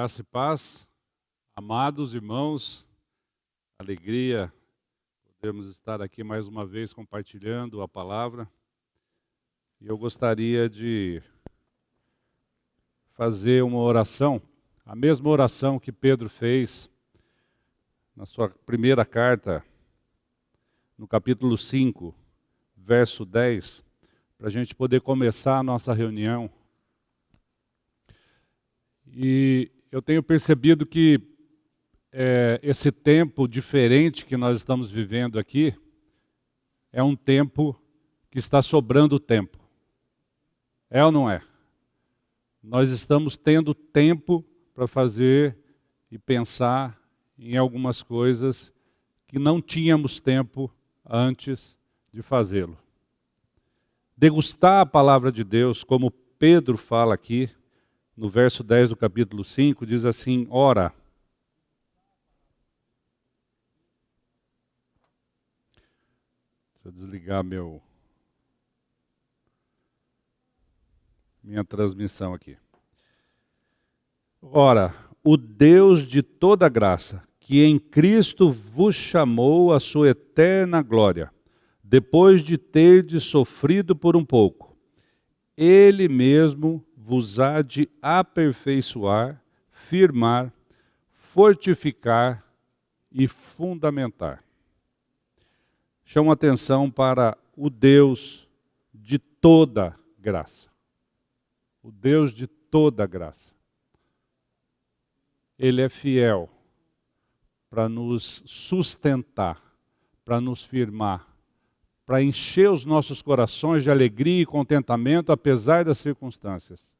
Graça e paz, amados irmãos, alegria podemos estar aqui mais uma vez compartilhando a palavra. E eu gostaria de fazer uma oração, a mesma oração que Pedro fez na sua primeira carta, no capítulo 5, verso 10, para a gente poder começar a nossa reunião. E eu tenho percebido que esse tempo diferente que nós estamos vivendo aqui é um tempo que está sobrando tempo. É ou não é? Nós estamos tendo tempo para fazer e pensar em algumas coisas que não tínhamos tempo antes de fazê-lo. Degustar a palavra de Deus, como Pedro fala aqui, no verso 10 do capítulo 5, diz assim: ora. Deixa eu desligar minha transmissão aqui. Ora, o Deus de toda graça, que em Cristo vos chamou à sua eterna glória, depois de terdes sofrido por um pouco, Ele mesmo vos há de aperfeiçoar, firmar, fortificar e fundamentar. Chamo atenção para o Deus de toda graça. O Deus de toda graça. Ele é fiel para nos sustentar, para nos firmar, para encher os nossos corações de alegria e contentamento, apesar das circunstâncias.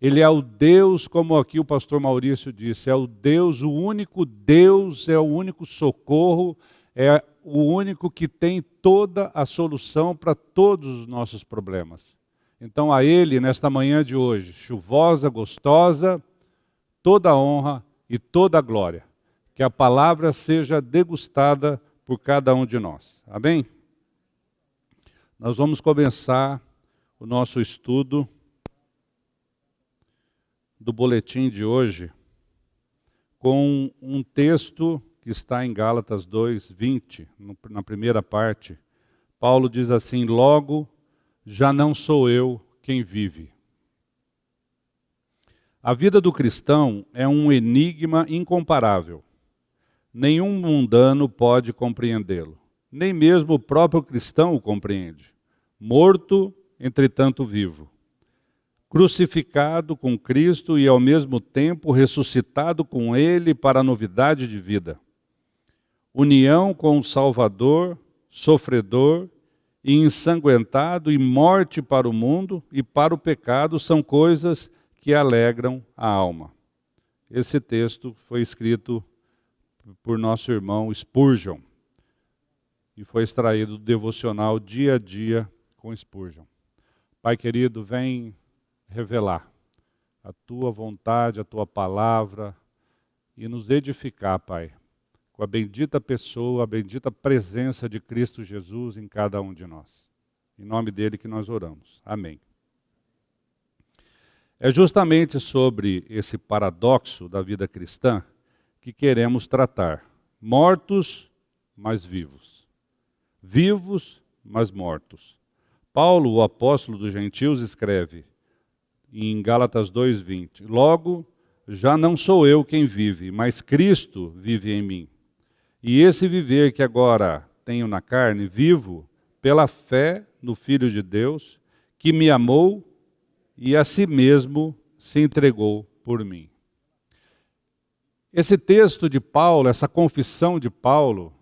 Ele é o Deus, como aqui o pastor Maurício disse, é o Deus, o único Deus, é o único socorro, é o único que tem toda a solução para todos os nossos problemas. Então a Ele, nesta manhã de hoje, chuvosa, gostosa, toda a honra e toda a glória. Que a palavra seja degustada por cada um de nós. Amém? Nós vamos começar o nosso estudo do boletim de hoje com um texto que está em Gálatas 2:20, na primeira parte. Paulo diz assim: logo, já não sou eu quem vive. A vida do cristão é um enigma incomparável. Nenhum mundano pode compreendê-lo. Nem mesmo o próprio cristão o compreende. Morto, entretanto vivo. Crucificado com Cristo e ao mesmo tempo ressuscitado com Ele para a novidade de vida. União com o Salvador, sofredor e ensanguentado, e morte para o mundo e para o pecado são coisas que alegram a alma. Esse texto foi escrito por nosso irmão Spurgeon e foi extraído do devocional Dia a Dia com Spurgeon. Pai querido, vem revelar a Tua vontade, a Tua palavra e nos edificar, Pai, com a bendita pessoa, a bendita presença de Cristo Jesus em cada um de nós. Em nome dele que nós oramos. Amém. É justamente sobre esse paradoxo da vida cristã que queremos tratar. Mortos, mas vivos. Vivos, mas mortos. Paulo, o apóstolo dos gentios, escreve em Gálatas 2:20, logo, já não sou eu quem vive, mas Cristo vive em mim. E esse viver que agora tenho na carne, vivo pela fé no Filho de Deus, que me amou e a si mesmo se entregou por mim. Esse texto de Paulo, essa confissão de Paulo,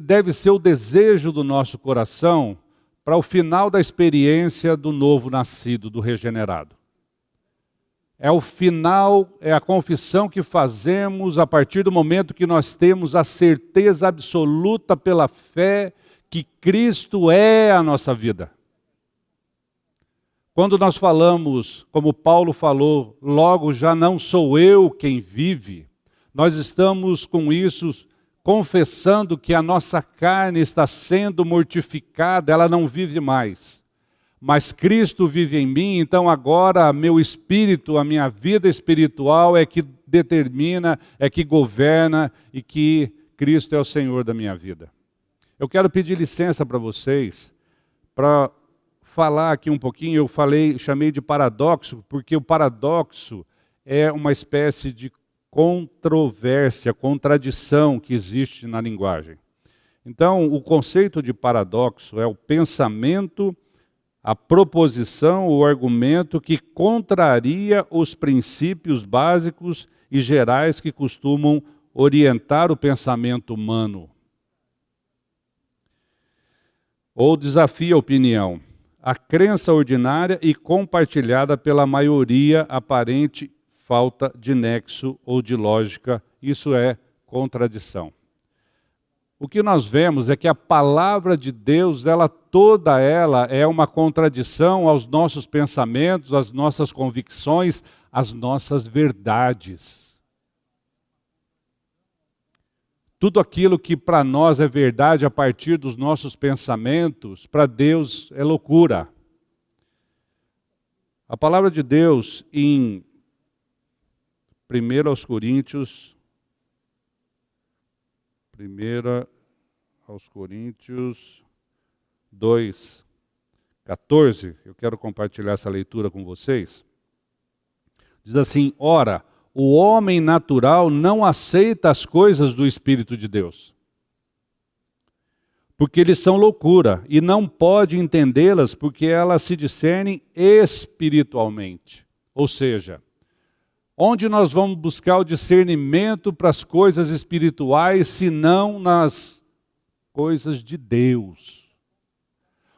deve ser o desejo do nosso coração para o final da experiência do novo nascido, do regenerado. É o final, é a confissão que fazemos a partir do momento que nós temos a certeza absoluta pela fé que Cristo é a nossa vida. Quando nós falamos, como Paulo falou, logo já não sou eu quem vive, nós estamos com isso confessando que a nossa carne está sendo mortificada, ela não vive mais. mas Cristo vive em mim, então agora meu espírito, a minha vida espiritual é que determina, é que governa e que Cristo é o Senhor da minha vida. Eu quero pedir licença para vocês, para falar aqui um pouquinho, chamei de paradoxo, porque o paradoxo é uma espécie de controvérsia, contradição que existe na linguagem. Então, o conceito de paradoxo é o pensamento, a proposição, o argumento que contraria os princípios básicos e gerais que costumam orientar o pensamento humano. Ou desafia a opinião, a crença ordinária e compartilhada pela maioria, aparente falta de nexo ou de lógica, isso é contradição. O que nós vemos é que a palavra de Deus, toda ela é uma contradição aos nossos pensamentos, às nossas convicções, às nossas verdades. Tudo aquilo que para nós é verdade a partir dos nossos pensamentos, para Deus é loucura. A palavra de Deus em 1 Coríntios 2, 14, eu quero compartilhar essa leitura com vocês. Diz assim: ora, o homem natural não aceita as coisas do Espírito de Deus, porque eles são loucura, e não pode entendê-las, porque elas se discernem espiritualmente. Ou seja, onde nós vamos buscar o discernimento para as coisas espirituais, se não nas coisas de Deus?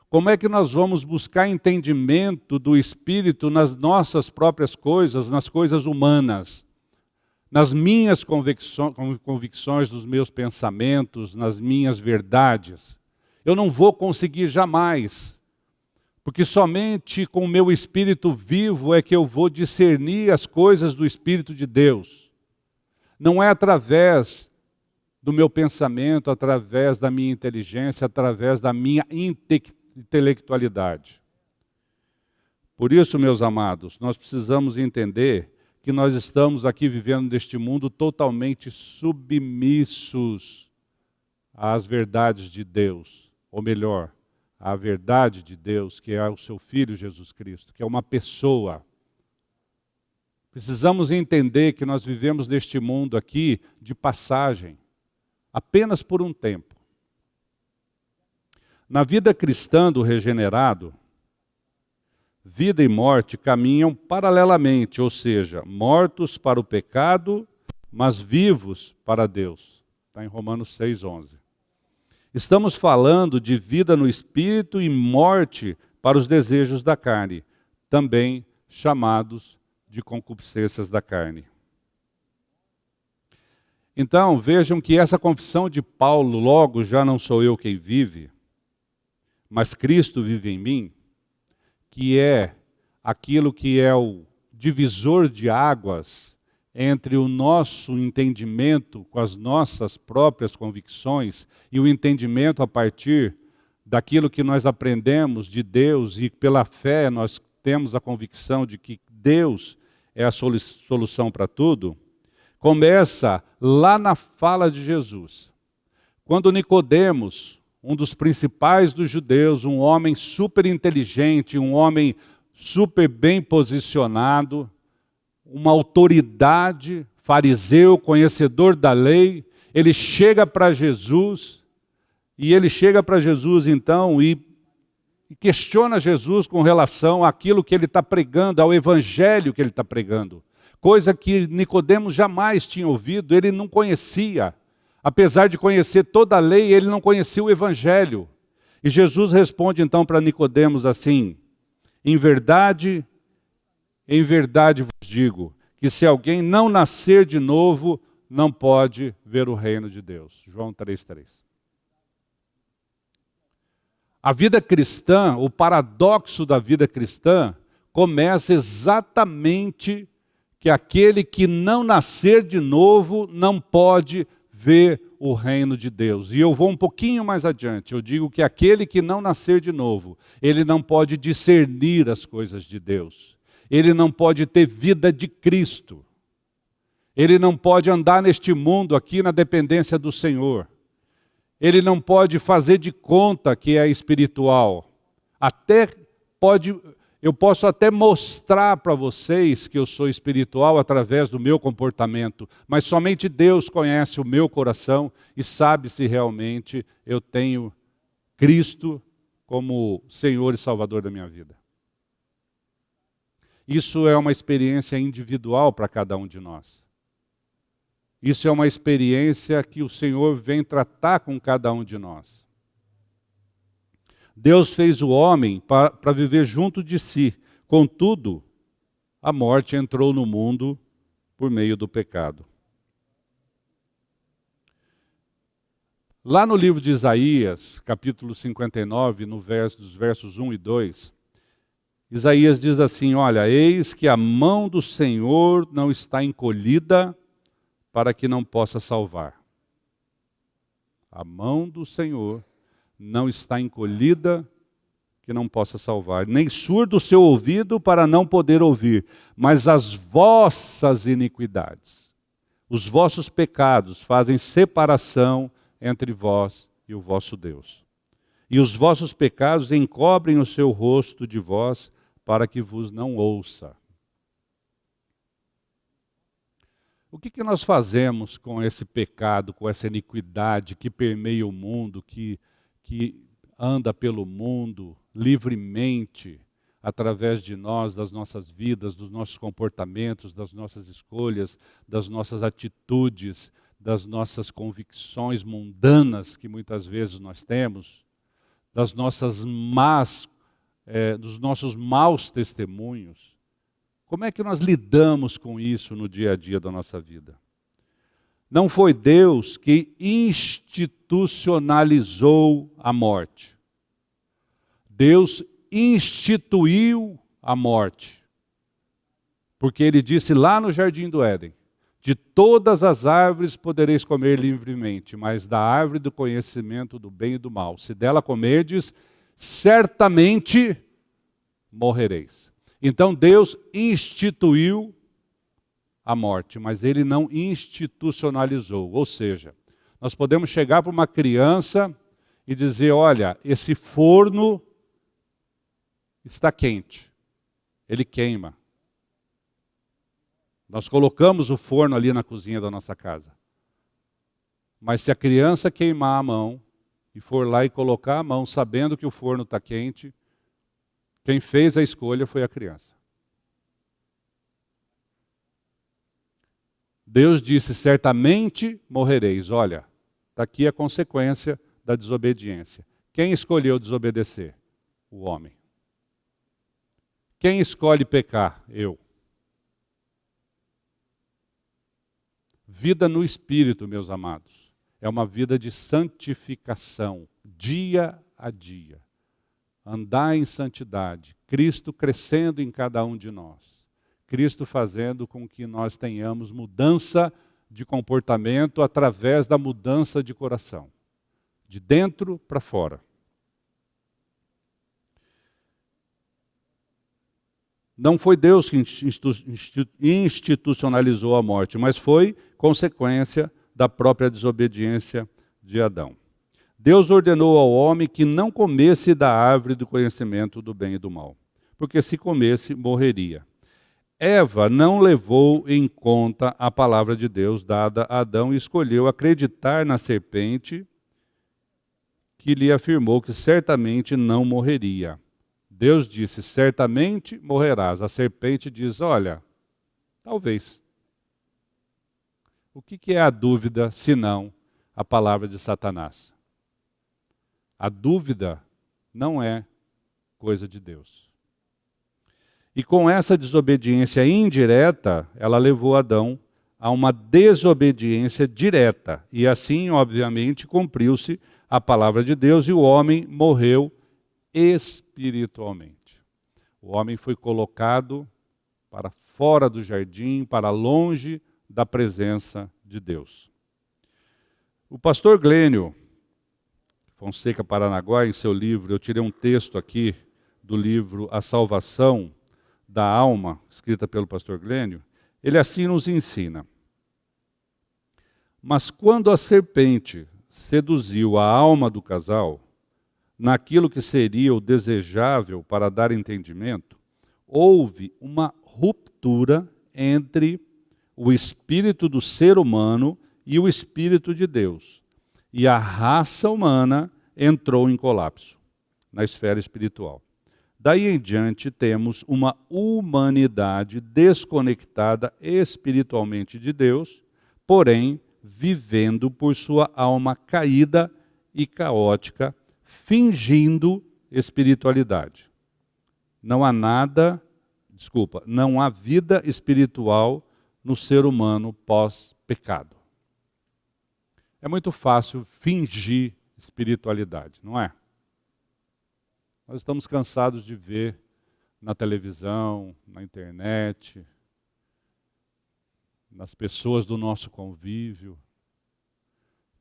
Como é que nós vamos buscar entendimento do Espírito nas nossas próprias coisas, nas coisas humanas? Nas minhas convicções, nos meus pensamentos, nas minhas verdades? Eu não vou conseguir jamais, porque somente com o meu espírito vivo é que eu vou discernir as coisas do Espírito de Deus. Não é através do meu pensamento, através da minha inteligência, através da minha intelectualidade. Por isso, meus amados, nós precisamos entender que nós estamos aqui vivendo neste mundo totalmente submissos às verdades de Deus, ou melhor, à verdade de Deus, que é o seu Filho Jesus Cristo, que é uma pessoa. Precisamos entender que nós vivemos neste mundo aqui de passagem, apenas por um tempo. Na vida cristã do regenerado, vida e morte caminham paralelamente, ou seja, mortos para o pecado, mas vivos para Deus. Está em Romanos 6:11. Estamos falando de vida no Espírito e morte para os desejos da carne, também chamados de concupiscências da carne. Então, vejam que essa confissão de Paulo, logo já não sou eu quem vive, mas Cristo vive em mim, que é aquilo que é o divisor de águas entre o nosso entendimento com as nossas próprias convicções e o entendimento a partir daquilo que nós aprendemos de Deus, e pela fé nós temos a convicção de que Deus é a solução para tudo, começa lá na fala de Jesus. Quando Nicodemos, um dos principais dos judeus, um homem super inteligente, um homem super bem posicionado, uma autoridade, fariseu, conhecedor da lei, ele chega para Jesus, então e questiona Jesus com relação àquilo que ele está pregando, ao evangelho que ele está pregando. Coisa que Nicodemos jamais tinha ouvido, ele não conhecia. Apesar de conhecer toda a lei, ele não conhecia o evangelho. E Jesus responde então para Nicodemos assim: em verdade vos digo, que se alguém não nascer de novo, não pode ver o reino de Deus. João 3:3. A vida cristã, o paradoxo da vida cristã, começa exatamente que aquele que não nascer de novo não pode ver o reino de Deus. E eu vou um pouquinho mais adiante. Eu digo que aquele que não nascer de novo, ele não pode discernir as coisas de Deus. Ele não pode ter vida de Cristo. Ele não pode andar neste mundo aqui na dependência do Senhor. Ele não pode fazer de conta que é espiritual. Eu posso até mostrar para vocês que eu sou espiritual através do meu comportamento, mas somente Deus conhece o meu coração e sabe se realmente eu tenho Cristo como Senhor e Salvador da minha vida. Isso é uma experiência individual para cada um de nós. Isso é uma experiência que o Senhor vem tratar com cada um de nós. Deus fez o homem para viver junto de si. Contudo, a morte entrou no mundo por meio do pecado. Lá no livro de Isaías, capítulo 59, dos versos 1 e 2, Isaías diz assim, olha, eis que a mão do Senhor não está encolhida para que não possa salvar. A mão do Senhor não está encolhida que não possa salvar, nem surdo o seu ouvido para não poder ouvir, mas as vossas iniquidades, os vossos pecados fazem separação entre vós e o vosso Deus. E os vossos pecados encobrem o seu rosto de vós para que vos não ouça. O que nós fazemos com esse pecado, com essa iniquidade que permeia o mundo, que anda pelo mundo livremente, através de nós, das nossas vidas, dos nossos comportamentos, das nossas escolhas, das nossas atitudes, das nossas convicções mundanas que muitas vezes nós temos, dos nossos maus testemunhos? Como é que nós lidamos com isso no dia a dia da nossa vida? Não foi Deus que institucionalizou a morte. Deus instituiu a morte. Porque Ele disse lá no Jardim do Éden, de todas as árvores podereis comer livremente, mas da árvore do conhecimento do bem e do mal, se dela comerdes, certamente morrereis. Então Deus instituiu a morte, mas Ele não institucionalizou. Ou seja, nós podemos chegar para uma criança e dizer, olha, esse forno está quente, ele queima. Nós colocamos o forno ali na cozinha da nossa casa. Mas se a criança queimar a mão e for lá e colocar a mão sabendo que o forno está quente, quem fez a escolha foi a criança. Deus disse, certamente morrereis. Olha, está aqui a consequência da desobediência. Quem escolheu desobedecer? O homem. Quem escolhe pecar? Eu. Vida no Espírito, meus amados, é uma vida de santificação, dia a dia. Andar em santidade, Cristo crescendo em cada um de nós. Cristo fazendo com que nós tenhamos mudança de comportamento através da mudança de coração. De dentro para fora. Não foi Deus que institucionalizou a morte, mas foi consequência da própria desobediência de Adão. Deus ordenou ao homem que não comesse da árvore do conhecimento do bem e do mal, porque se comesse, morreria. Eva não levou em conta a palavra de Deus dada a Adão e escolheu acreditar na serpente que lhe afirmou que certamente não morreria. Deus disse, certamente morrerás. A serpente diz, olha, talvez. O que é a dúvida, senão a palavra de Satanás? A dúvida não é coisa de Deus. E com essa desobediência indireta, ela levou Adão a uma desobediência direta. E assim, obviamente, cumpriu-se a palavra de Deus e o homem morreu espiritualmente. O homem foi colocado para fora do jardim, para longe da presença de Deus. O pastor Glênio Fonseca Paranaguá, em seu livro, eu tirei um texto aqui do livro A Salvação da Alma, escrita pelo pastor Glênio, ele assim nos ensina. Mas quando a serpente seduziu a alma do casal, naquilo que seria o desejável para dar entendimento, houve uma ruptura entre o espírito do ser humano e o espírito de Deus. E a raça humana entrou em colapso na esfera espiritual. Daí em diante temos uma humanidade desconectada espiritualmente de Deus, porém vivendo por sua alma caída e caótica, fingindo espiritualidade. Não há vida espiritual no ser humano pós-pecado. É muito fácil fingir espiritualidade, não é? Nós estamos cansados de ver na televisão, na internet, nas pessoas do nosso convívio,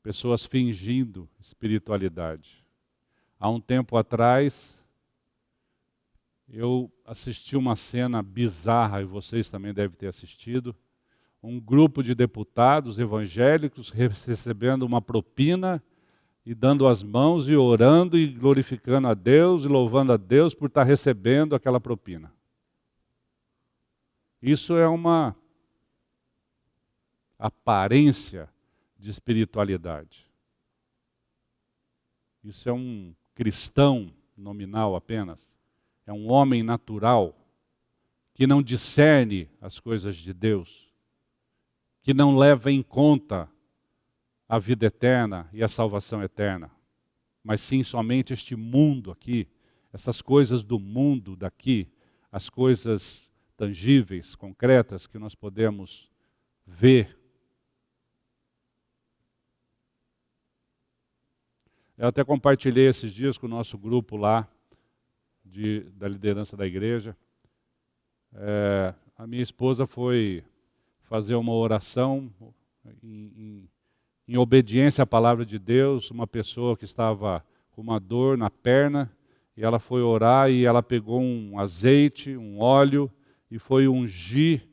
pessoas fingindo espiritualidade. Há um tempo atrás, eu assisti uma cena bizarra, e vocês também devem ter assistido, um grupo de deputados evangélicos recebendo uma propina e dando as mãos e orando e glorificando a Deus e louvando a Deus por estar recebendo aquela propina. Isso é uma aparência de espiritualidade. Isso é um cristão nominal apenas. É um homem natural que não discerne as coisas de Deus, que não leva em conta a vida eterna e a salvação eterna, mas sim somente este mundo aqui, essas coisas do mundo daqui, as coisas tangíveis, concretas que nós podemos ver. Eu até compartilhei esses dias com o nosso grupo lá, da liderança da igreja. A minha esposa foi fazer uma oração em obediência à palavra de Deus, uma pessoa que estava com uma dor na perna, e ela foi orar e ela pegou um azeite, um óleo, e foi ungir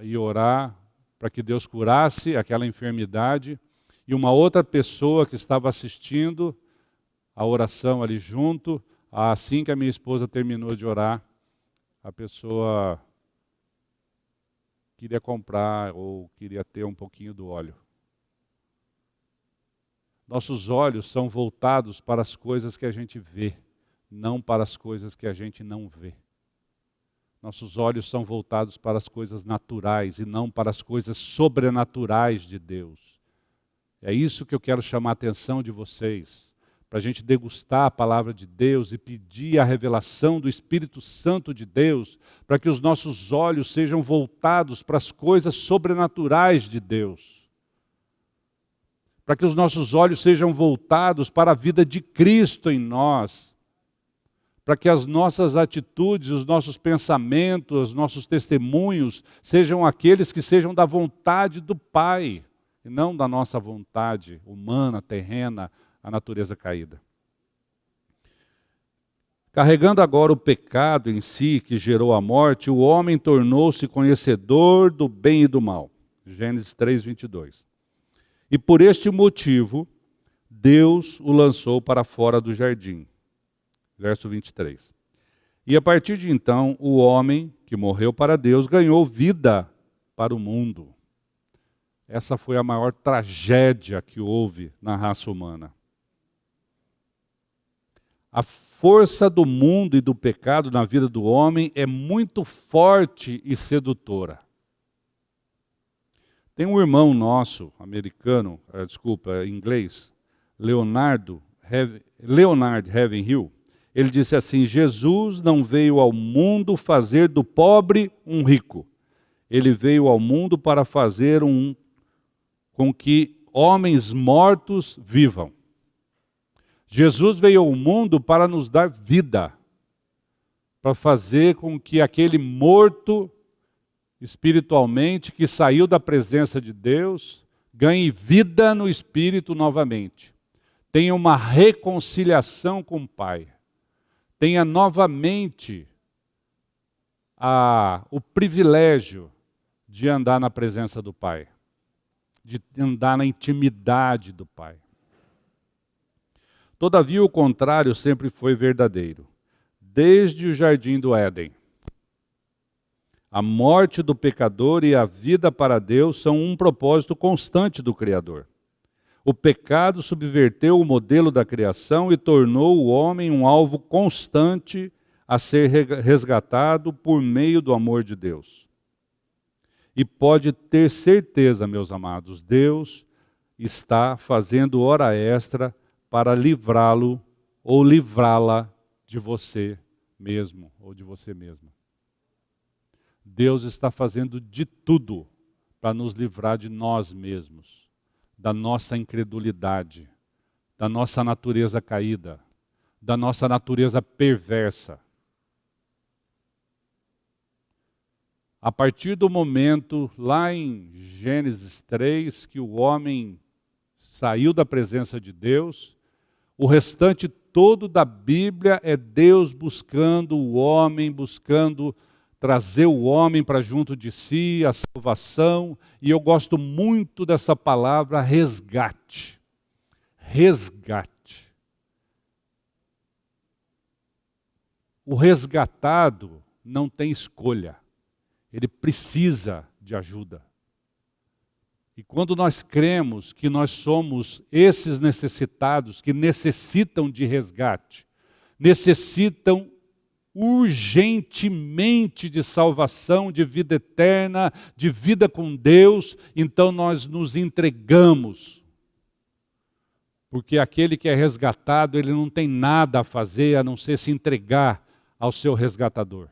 e orar para que Deus curasse aquela enfermidade. E uma outra pessoa que estava assistindo a oração ali junto, assim que a minha esposa terminou de orar, a pessoa queria comprar ou queria ter um pouquinho do óleo. Nossos olhos são voltados para as coisas que a gente vê, não para as coisas que a gente não vê. Nossos olhos são voltados para as coisas naturais e não para as coisas sobrenaturais de Deus. É isso que eu quero chamar a atenção de vocês, para a gente degustar a palavra de Deus e pedir a revelação do Espírito Santo de Deus, para que os nossos olhos sejam voltados para as coisas sobrenaturais de Deus. Para que os nossos olhos sejam voltados para a vida de Cristo em nós. Para que as nossas atitudes, os nossos pensamentos, os nossos testemunhos sejam aqueles que sejam da vontade do Pai, e não da nossa vontade humana, terrena, a natureza caída. Carregando agora o pecado em si, que gerou a morte, o homem tornou-se conhecedor do bem e do mal. Gênesis 3, 22. E por este motivo, Deus o lançou para fora do jardim. Verso 23. E a partir de então, o homem que morreu para Deus ganhou vida para o mundo. Essa foi a maior tragédia que houve na raça humana. A força do mundo e do pecado na vida do homem é muito forte e sedutora. Tem um irmão nosso, americano, inglês, Leonard Ravenhill. Ele disse assim: Jesus não veio ao mundo fazer do pobre um rico. Ele veio ao mundo para fazer com que homens mortos vivam. Jesus veio ao mundo para nos dar vida, para fazer com que aquele morto espiritualmente, que saiu da presença de Deus, ganhe vida no Espírito novamente, tenha uma reconciliação com o Pai, tenha novamente o privilégio de andar na presença do Pai, de andar na intimidade do Pai. Todavia, o contrário sempre foi verdadeiro. Desde o jardim do Éden, a morte do pecador e a vida para Deus são um propósito constante do Criador. O pecado subverteu o modelo da criação e tornou o homem um alvo constante a ser resgatado por meio do amor de Deus. E pode ter certeza, meus amados, Deus está fazendo hora extra para livrá-lo ou livrá-la de você mesmo ou de você mesma. Deus está fazendo de tudo para nos livrar de nós mesmos, da nossa incredulidade, da nossa natureza caída, da nossa natureza perversa. A partir do momento, lá em Gênesis 3, que o homem saiu da presença de Deus, o restante todo da Bíblia é Deus buscando o homem, buscando trazer o homem para junto de si, a salvação. E eu gosto muito dessa palavra resgate. Resgate. O resgatado não tem escolha. Ele precisa de ajuda. E quando nós cremos que nós somos esses necessitados, que necessitam de resgate, necessitam urgentemente de salvação, de vida eterna, de vida com Deus, então nós nos entregamos. Porque aquele que é resgatado, ele não tem nada a fazer a não ser se entregar ao seu resgatador.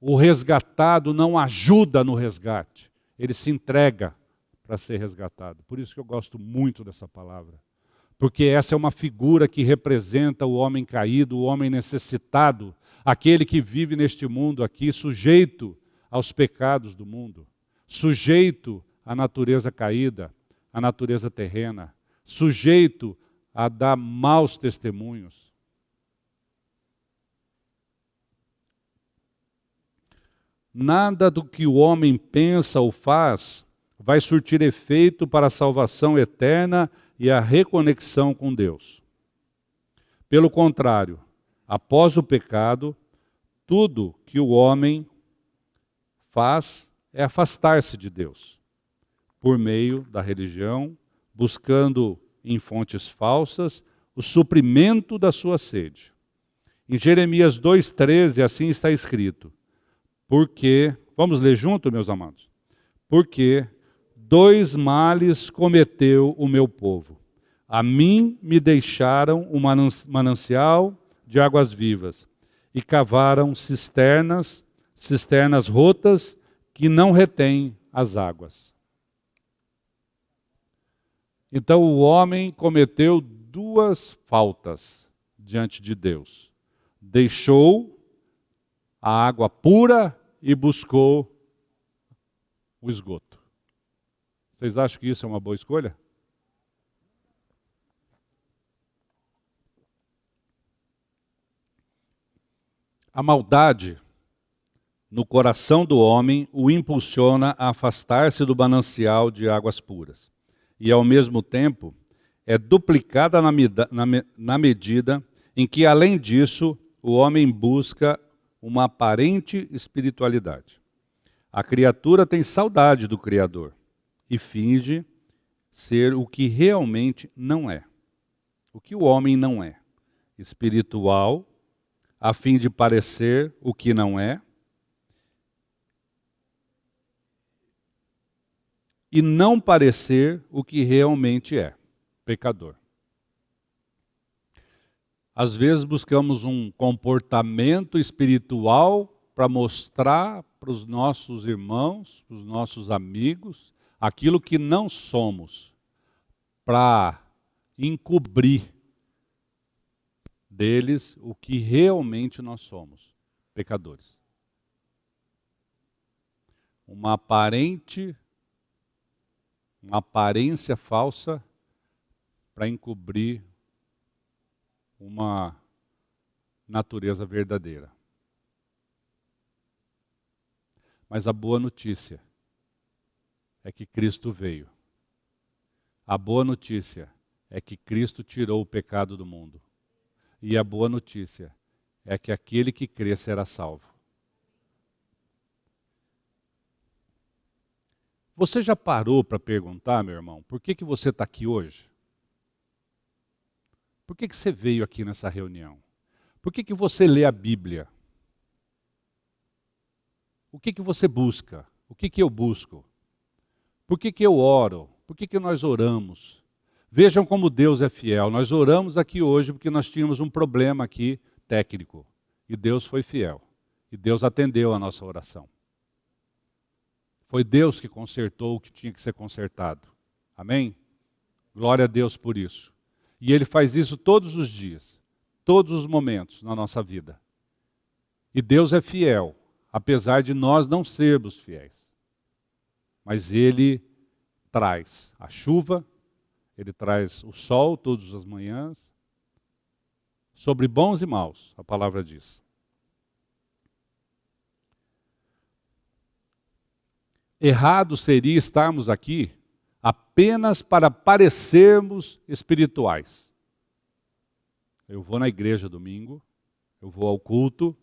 O resgatado não ajuda no resgate. Ele se entrega para ser resgatado. Por isso que eu gosto muito dessa palavra. Porque essa é uma figura que representa o homem caído, o homem necessitado, aquele que vive neste mundo aqui, sujeito aos pecados do mundo, sujeito à natureza caída, à natureza terrena, sujeito a dar maus testemunhos. Nada do que o homem pensa ou faz vai surtir efeito para a salvação eterna e a reconexão com Deus. Pelo contrário, após o pecado, tudo que o homem faz é afastar-se de Deus, por meio da religião, buscando em fontes falsas o suprimento da sua sede. Em Jeremias 2,13, assim está escrito: porque, vamos ler junto, meus amados? Porque 2 males cometeu o meu povo. A mim me deixaram um manancial de águas vivas e cavaram cisternas rotas que não retêm as águas. Então o homem cometeu 2 faltas diante de Deus. Deixou a água pura e buscou o esgoto. Vocês acham que isso é uma boa escolha? A maldade no coração do homem o impulsiona a afastar-se do manancial de águas puras. E, ao mesmo tempo, é duplicada na medida em que, além disso, o homem busca uma aparente espiritualidade. A criatura tem saudade do Criador e finge ser o que realmente não é. O que o homem não é. Espiritual, a fim de parecer o que não é. E não parecer o que realmente é. Pecador. Às vezes buscamos um comportamento espiritual para mostrar para os nossos irmãos, para os nossos amigos, aquilo que não somos, para encobrir deles o que realmente nós somos, pecadores. Uma aparente uma aparência falsa para encobrir uma natureza verdadeira. Mas a boa notícia é que Cristo veio. A boa notícia é que Cristo tirou o pecado do mundo. E a boa notícia é que aquele que crê será salvo. Você já parou para perguntar, meu irmão, por que você está aqui hoje? Por que você veio aqui nessa reunião? Por que você lê a Bíblia? O que você busca? O que eu busco? Por que eu oro? Por que nós oramos? Vejam como Deus é fiel. Nós oramos aqui hoje porque nós tínhamos um problema aqui técnico. E Deus foi fiel. E Deus atendeu a nossa oração. Foi Deus que consertou o que tinha que ser consertado. Amém? Glória a Deus por isso. E Ele faz isso todos os dias, todos os momentos na nossa vida. E Deus é fiel, apesar de nós não sermos fiéis. Mas Ele traz a chuva, Ele traz o sol todas as manhãs, sobre bons e maus, a palavra diz. Errado seria estarmos aqui apenas para parecermos espirituais. Eu vou na igreja domingo, eu vou ao culto,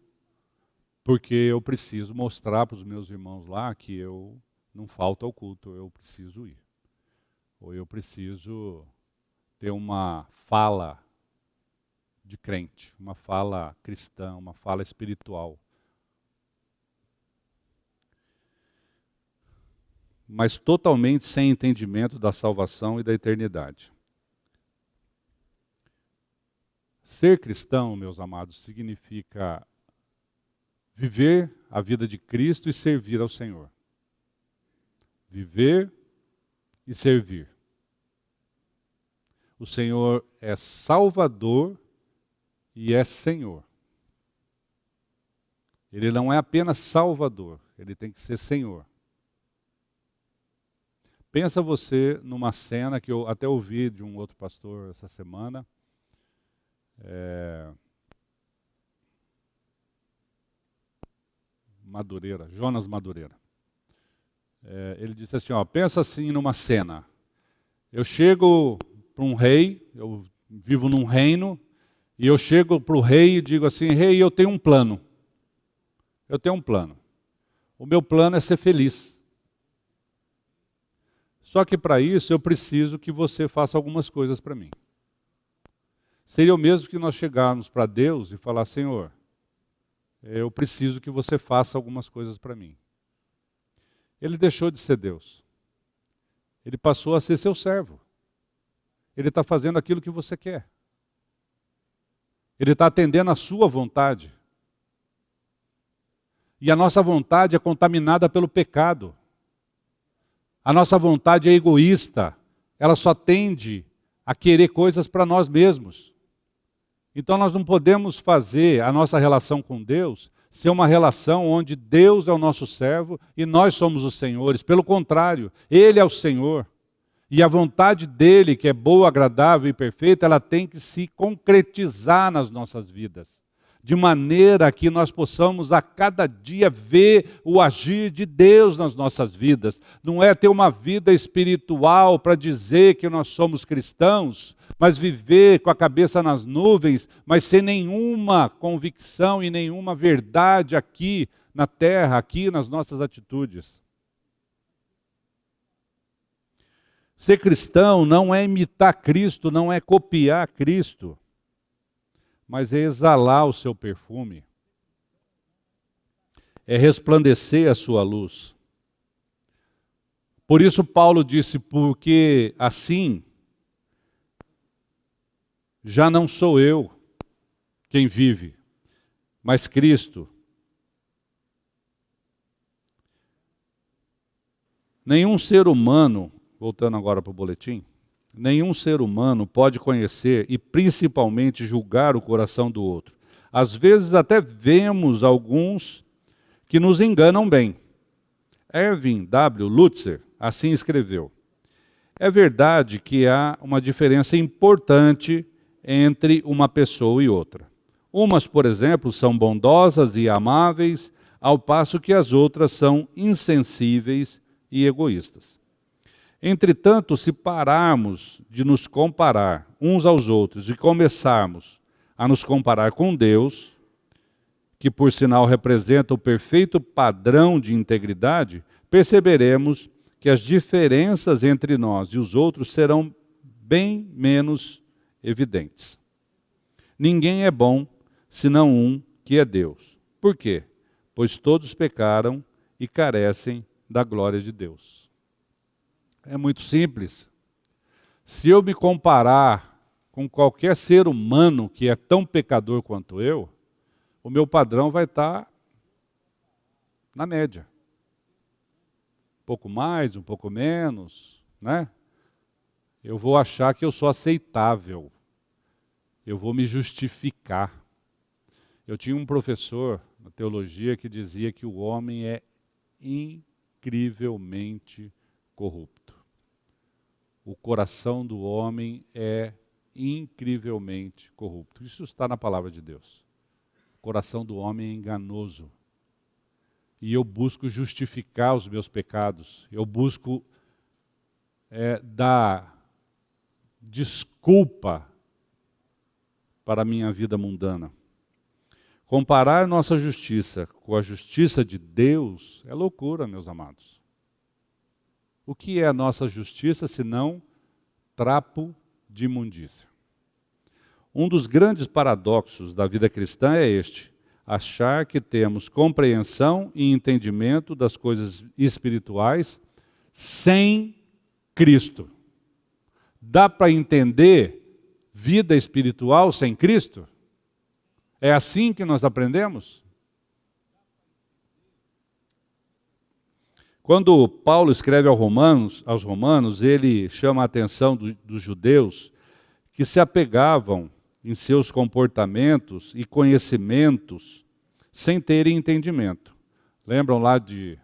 porque eu preciso mostrar para os meus irmãos lá que eu não falto ao culto, eu preciso ir. Ou eu preciso ter uma fala de crente, uma fala cristã, uma fala espiritual. Mas totalmente sem entendimento da salvação e da eternidade. Ser cristão, meus amados, significa viver a vida de Cristo e servir ao Senhor. Viver e servir. O Senhor é Salvador e é Senhor. Ele não é apenas Salvador, ele tem que ser Senhor. Pensa você numa cena que eu até ouvi de um outro pastor essa semana. Madureira, Jonas Madureira. Ele disse assim, pensa assim numa cena. Eu chego para um rei, eu vivo num reino, e eu chego para o rei e digo assim, rei, eu tenho um plano. Eu tenho um plano. O meu plano é ser feliz. Só que para isso eu preciso que você faça algumas coisas para mim. Seria o mesmo que nós chegarmos para Deus e falar, Senhor, eu preciso que você faça algumas coisas para mim. Ele deixou de ser Deus. Ele passou a ser seu servo. Ele está fazendo aquilo que você quer. Ele está atendendo a sua vontade. E a nossa vontade é contaminada pelo pecado. A nossa vontade é egoísta, ela só tende a querer coisas para nós mesmos. Então nós não podemos fazer a nossa relação com Deus ser uma relação onde Deus é o nosso servo e nós somos os senhores. Pelo contrário, Ele é o Senhor. E a vontade dEle, que é boa, agradável e perfeita, ela tem que se concretizar nas nossas vidas. De maneira que nós possamos a cada dia ver o agir de Deus nas nossas vidas. Não é ter uma vida espiritual para dizer que nós somos cristãos, mas viver com a cabeça nas nuvens, mas sem nenhuma convicção e nenhuma verdade aqui na terra, aqui nas nossas atitudes. Ser cristão não é imitar Cristo, não é copiar Cristo, mas é exalar o seu perfume, é resplandecer a sua luz. Por isso Paulo disse, porque assim, já não sou eu quem vive, mas Cristo. Nenhum ser humano, voltando agora para o boletim, nenhum ser humano pode conhecer e principalmente julgar o coração do outro. Às vezes até vemos alguns que nos enganam bem. Erwin W. Lutzer assim escreveu: É verdade que há uma diferença importante entre uma pessoa e outra. Umas, por exemplo, são bondosas e amáveis, ao passo que as outras são insensíveis e egoístas. Entretanto, se pararmos de nos comparar uns aos outros e começarmos a nos comparar com Deus, que por sinal representa o perfeito padrão de integridade, perceberemos que as diferenças entre nós e os outros serão bem menos evidentes. Ninguém é bom senão um, que é Deus. Por quê? Pois todos pecaram e carecem da glória de Deus. É muito simples. Se eu me comparar com qualquer ser humano que é tão pecador quanto eu, o meu padrão vai estar na média. Um pouco mais, um pouco menos, né? Eu vou achar que eu sou aceitável. Eu vou me justificar. Eu tinha um professor na teologia que dizia que o homem é incrivelmente corrupto. O coração do homem é incrivelmente corrupto. Isso está na palavra de Deus. O coração do homem é enganoso. E eu busco justificar os meus pecados. Eu busco dar desculpa para a minha vida mundana. Comparar nossa justiça com a justiça de Deus é loucura, meus amados. O que é a nossa justiça senão trapo de imundícia? Um dos grandes paradoxos da vida cristã é este: achar que temos compreensão e entendimento das coisas espirituais sem Cristo. Dá para entender vida espiritual sem Cristo? É assim que nós aprendemos? Quando Paulo escreve aos Romanos, ele chama a atenção dos judeus que se apegavam em seus comportamentos e conhecimentos sem terem entendimento. Lembram lá de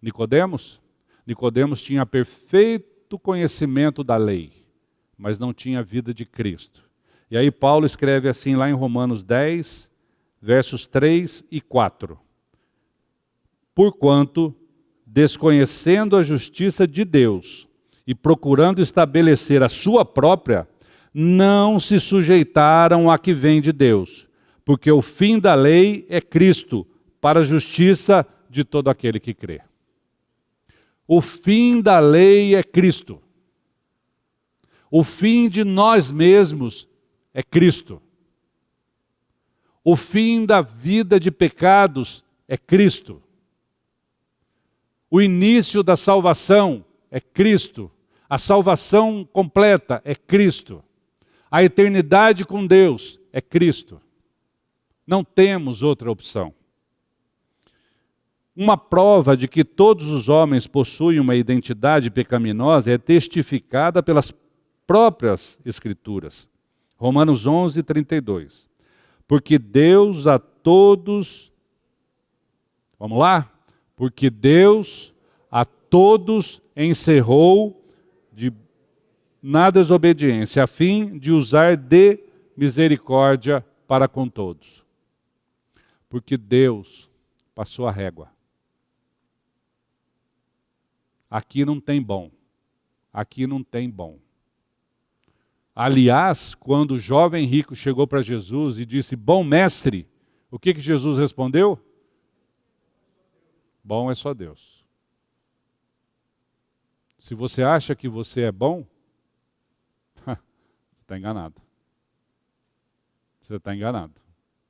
Nicodemos? Nicodemos tinha perfeito conhecimento da lei, mas não tinha a vida de Cristo. E aí Paulo escreve assim lá em Romanos 10, versos 3 e 4. Porquanto, desconhecendo a justiça de Deus e procurando estabelecer a sua própria, não se sujeitaram à que vem de Deus, porque o fim da lei é Cristo, para a justiça de todo aquele que crê. O fim da lei é Cristo. O fim de nós mesmos é Cristo. O fim da vida de pecados é Cristo. O início da salvação é Cristo. A salvação completa é Cristo. A eternidade com Deus é Cristo. Não temos outra opção. Uma prova de que todos os homens possuem uma identidade pecaminosa é testificada pelas próprias Escrituras. Romanos 11, 32. Porque Deus a todos... Vamos lá? Porque Deus a todos encerrou na desobediência, a fim de usar de misericórdia para com todos. Porque Deus passou a régua. Aqui não tem bom. Aqui não tem bom. Aliás, quando o jovem rico chegou para Jesus e disse, bom mestre, o que Jesus respondeu? Bom é só Deus. Se você acha que você é bom, você está enganado. Você está enganado.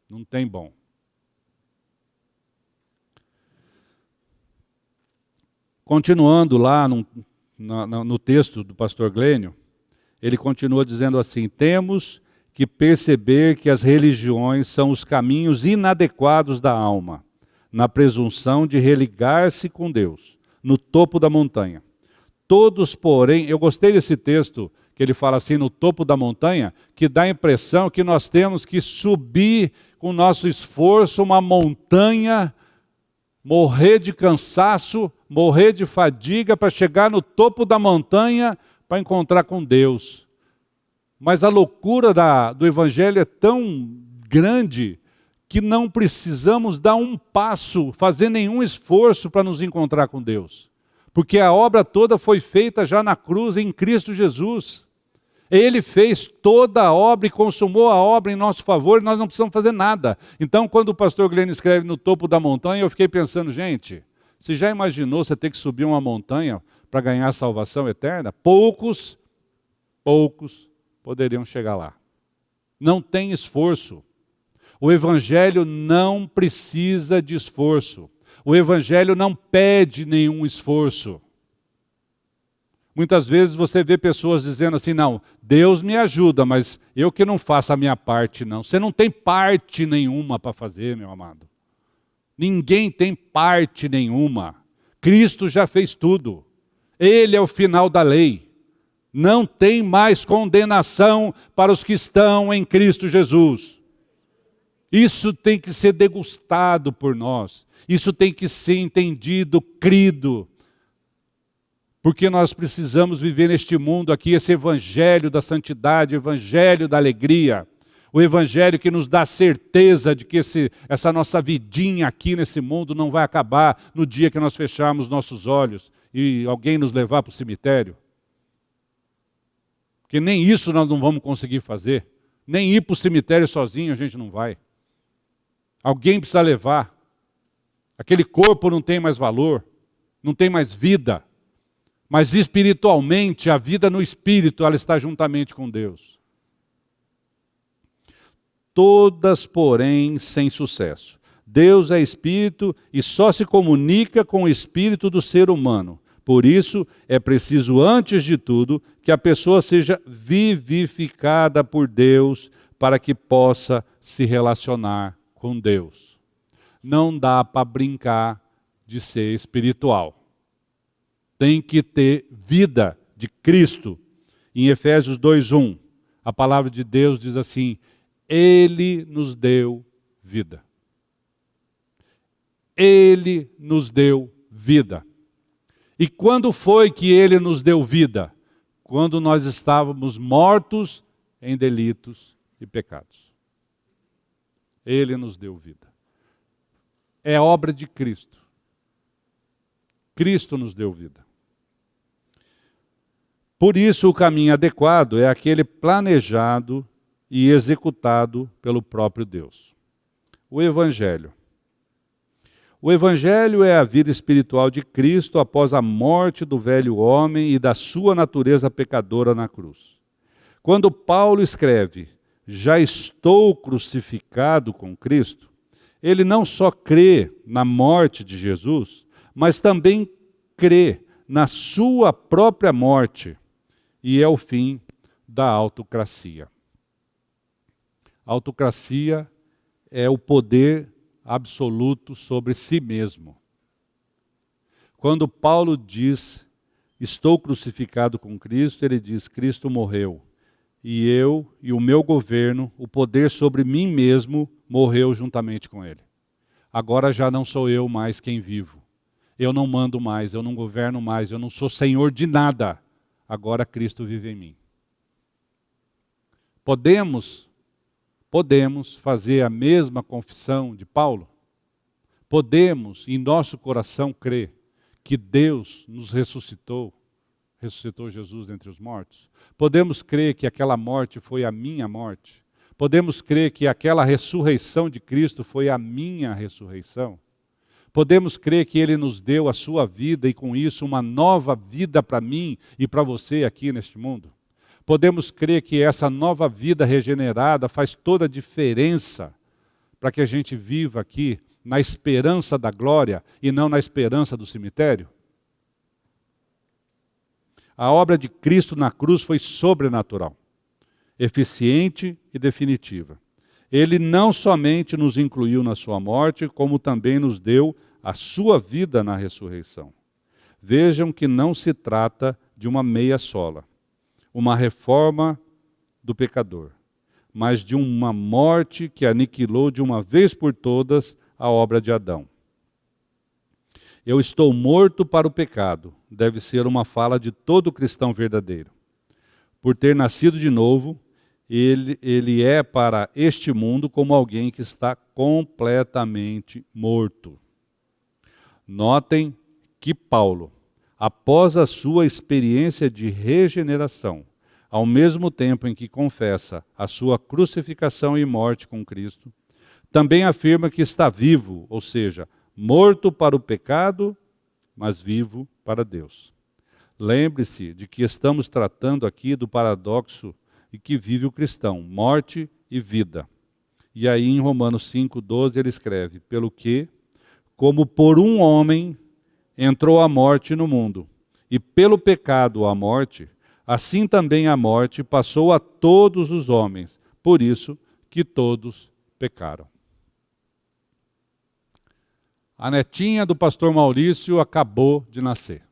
Não tem bom. Continuando lá no texto do pastor Glênio, ele continua dizendo assim, temos que perceber que as religiões são os caminhos inadequados da alma, na presunção de religar-se com Deus, no topo da montanha. Todos, porém, eu gostei desse texto, que ele fala assim, no topo da montanha, que dá a impressão que nós temos que subir com o nosso esforço uma montanha, morrer de cansaço, morrer de fadiga para chegar no topo da montanha para encontrar com Deus. Mas a loucura do Evangelho é tão grande que não precisamos dar um passo, fazer nenhum esforço para nos encontrar com Deus. Porque a obra toda foi feita já na cruz, em Cristo Jesus. Ele fez toda a obra e consumou a obra em nosso favor e nós não precisamos fazer nada. Então, quando o pastor Glenn escreve no topo da montanha, eu fiquei pensando, gente, você já imaginou você ter que subir uma montanha para ganhar a salvação eterna? Poucos poderiam chegar lá. Não tem esforço. O Evangelho não precisa de esforço. O Evangelho não pede nenhum esforço. Muitas vezes você vê pessoas dizendo assim, não, Deus me ajuda, mas eu que não faço a minha parte, não. Você não tem parte nenhuma para fazer, meu amado. Ninguém tem parte nenhuma. Cristo já fez tudo. Ele é o final da lei. Não tem mais condenação para os que estão em Cristo Jesus. Isso tem que ser degustado por nós. Isso tem que ser entendido, crido. Porque nós precisamos viver neste mundo aqui esse evangelho da santidade, o evangelho da alegria. O evangelho que nos dá certeza de que essa nossa vidinha aqui nesse mundo não vai acabar no dia que nós fecharmos nossos olhos e alguém nos levar para o cemitério. Porque nem isso nós não vamos conseguir fazer. Nem ir para o cemitério sozinho a gente não vai. Alguém precisa levar. Aquele corpo não tem mais valor, não tem mais vida. Mas espiritualmente, a vida no espírito, ela está juntamente com Deus. Todas, porém, sem sucesso. Deus é espírito e só se comunica com o espírito do ser humano. Por isso, é preciso, antes de tudo, que a pessoa seja vivificada por Deus para que possa se relacionar com Deus. Não dá para brincar de ser espiritual. Tem que ter vida de Cristo. Em Efésios 2:1, a palavra de Deus diz assim, Ele nos deu vida. Ele nos deu vida. E quando foi que Ele nos deu vida? Quando nós estávamos mortos em delitos e pecados. Ele nos deu vida. É obra de Cristo. Cristo nos deu vida. Por isso, o caminho adequado é aquele planejado e executado pelo próprio Deus. O Evangelho. O Evangelho é a vida espiritual de Cristo após a morte do velho homem e da sua natureza pecadora na cruz. Quando Paulo escreve, já estou crucificado com Cristo, ele não só crê na morte de Jesus, mas também crê na sua própria morte. E é o fim da autocracia. A autocracia é o poder absoluto sobre si mesmo. Quando Paulo diz, estou crucificado com Cristo, ele diz, Cristo morreu. E eu e o meu governo, o poder sobre mim mesmo, morreu juntamente com ele. Agora já não sou eu mais quem vivo. Eu não mando mais, eu não governo mais, eu não sou senhor de nada. Agora Cristo vive em mim. Podemos fazer a mesma confissão de Paulo? Podemos, em nosso coração, crer que Deus nos ressuscitou Jesus dentre os mortos? Podemos crer que aquela morte foi a minha morte? Podemos crer que aquela ressurreição de Cristo foi a minha ressurreição? Podemos crer que Ele nos deu a sua vida e com isso uma nova vida para mim e para você aqui neste mundo? Podemos crer que essa nova vida regenerada faz toda a diferença para que a gente viva aqui na esperança da glória e não na esperança do cemitério? A obra de Cristo na cruz foi sobrenatural, eficiente e definitiva. Ele não somente nos incluiu na sua morte, como também nos deu a sua vida na ressurreição. Vejam que não se trata de uma meia sola, uma reforma do pecador, mas de uma morte que aniquilou de uma vez por todas a obra de Adão. Eu estou morto para o pecado, deve ser uma fala de todo cristão verdadeiro. por ter nascido de novo, ele é para este mundo como alguém que está completamente morto. Notem que Paulo, após a sua experiência de regeneração, ao mesmo tempo em que confessa a sua crucificação e morte com Cristo, também afirma que está vivo, ou seja, morto para o pecado, mas vivo para Deus. Lembre-se de que estamos tratando aqui do paradoxo em que vive o cristão, morte e vida. E aí em Romanos 5,12 ele escreve, pelo que, como por um homem entrou a morte no mundo, e pelo pecado a morte, assim também a morte passou a todos os homens, por isso que todos pecaram. A netinha do pastor Maurício acabou de nascer.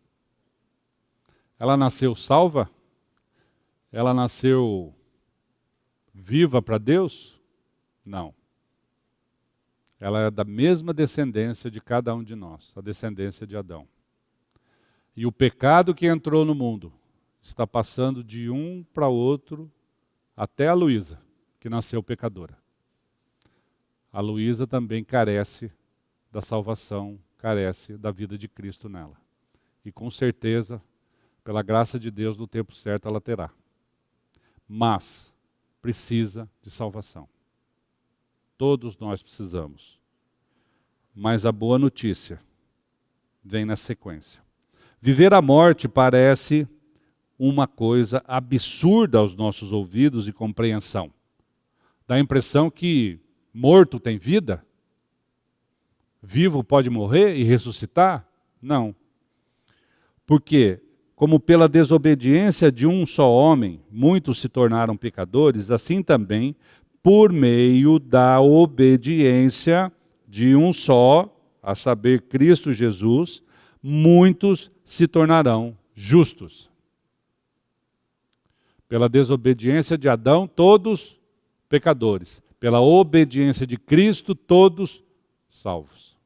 Ela nasceu salva? Ela nasceu viva para Deus? Não. Ela é da mesma descendência de cada um de nós, a descendência de Adão. E o pecado que entrou no mundo está passando de um para outro, até a Luísa, que nasceu pecadora. A Luísa também carece da salvação, carece da vida de Cristo nela. E com certeza, pela graça de Deus, no tempo certo ela terá. Mas precisa de salvação. Todos nós precisamos. Mas a boa notícia vem na sequência. Viver a morte parece uma coisa absurda aos nossos ouvidos e compreensão. Dá a impressão que morto tem vida? Vivo pode morrer e ressuscitar? Não. Porque, como pela desobediência de um só homem, muitos se tornaram pecadores, assim também, por meio da obediência de um só, a saber, Cristo Jesus, muitos se tornarão justos. Pela desobediência de Adão, todos pecadores. Pela obediência de Cristo, todos salvos.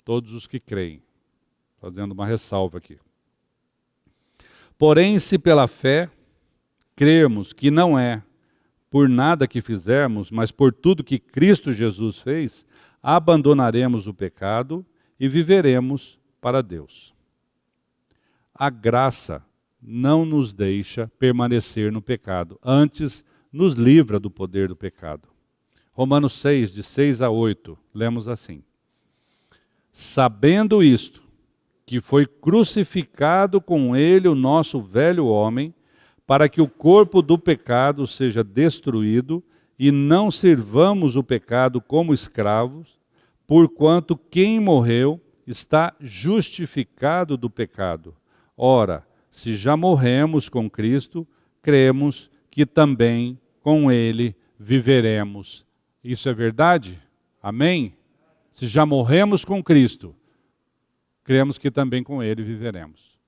Todos os que creem. Fazendo uma ressalva aqui. Porém, se pela fé crermos que não é por nada que fizermos, mas por tudo que Cristo Jesus fez, abandonaremos o pecado e viveremos para Deus. A graça não nos deixa permanecer no pecado, antes nos livra do poder do pecado. Romanos 6, de 6 a 8, lemos assim. Sabendo isto, que foi crucificado com ele o nosso velho homem, para que o corpo do pecado seja destruído e não sirvamos o pecado como escravos, porquanto quem morreu está justificado do pecado. Ora, se já morremos com Cristo, cremos que também com ele viveremos. Isso é verdade? Amém? Se já morremos com Cristo, cremos que também com ele viveremos.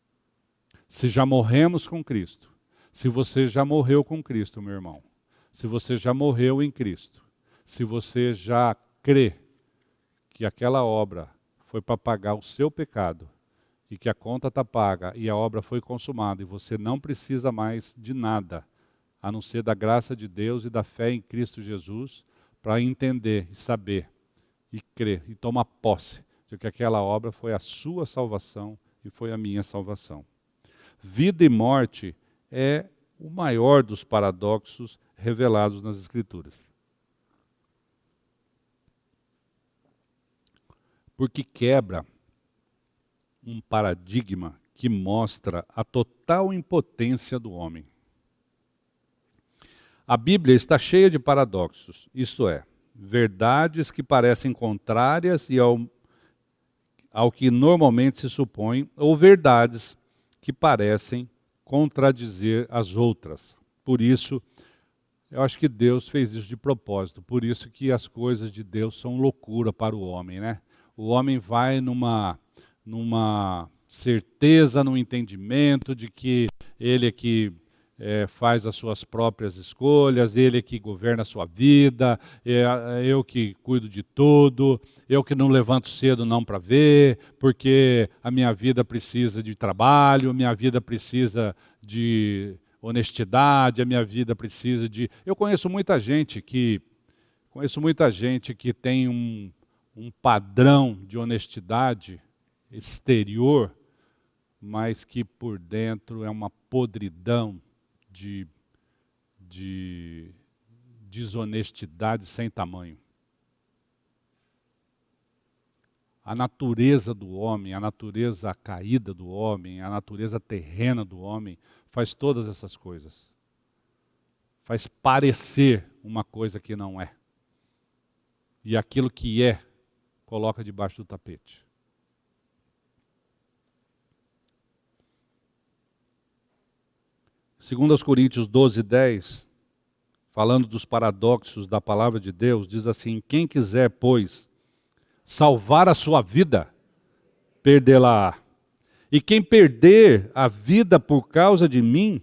Se já morremos com Cristo, se você já morreu com Cristo, meu irmão, se você já morreu em Cristo, se você já crê que aquela obra foi para pagar o seu pecado, e que a conta está paga, e a obra foi consumada, e você não precisa mais de nada, a não ser da graça de Deus e da fé em Cristo Jesus, para entender e saber, e crer, e tomar posse de que aquela obra foi a sua salvação e foi a minha salvação. Vida e morte é o maior dos paradoxos revelados nas Escrituras. Porque quebra um paradigma que mostra a total impotência do homem. A Bíblia está cheia de paradoxos, isto é, verdades que parecem contrárias e ao que normalmente se supõe, ou verdades que parecem contradizer as outras. Por isso, eu acho que Deus fez isso de propósito, por isso que as coisas de Deus são loucura para o homem, né? O homem vai numa certeza, num entendimento de que ele é que faz as suas próprias escolhas, ele que governa a sua vida, eu que cuido de tudo, eu que não levanto cedo não para ver, porque a minha vida precisa de trabalho, a minha vida precisa de honestidade, a minha vida precisa de... Eu conheço muita gente que tem um padrão de honestidade exterior, mas que por dentro é uma podridão de desonestidade sem tamanho. A natureza do homem, a natureza caída do homem, a natureza terrena do homem, faz todas essas coisas. Faz parecer uma coisa que não é. E aquilo que é, coloca debaixo do tapete. Segundo aos Coríntios 12:10, falando dos paradoxos da palavra de Deus, diz assim: quem quiser, pois, salvar a sua vida, perdê-la-á. E quem perder a vida por causa de mim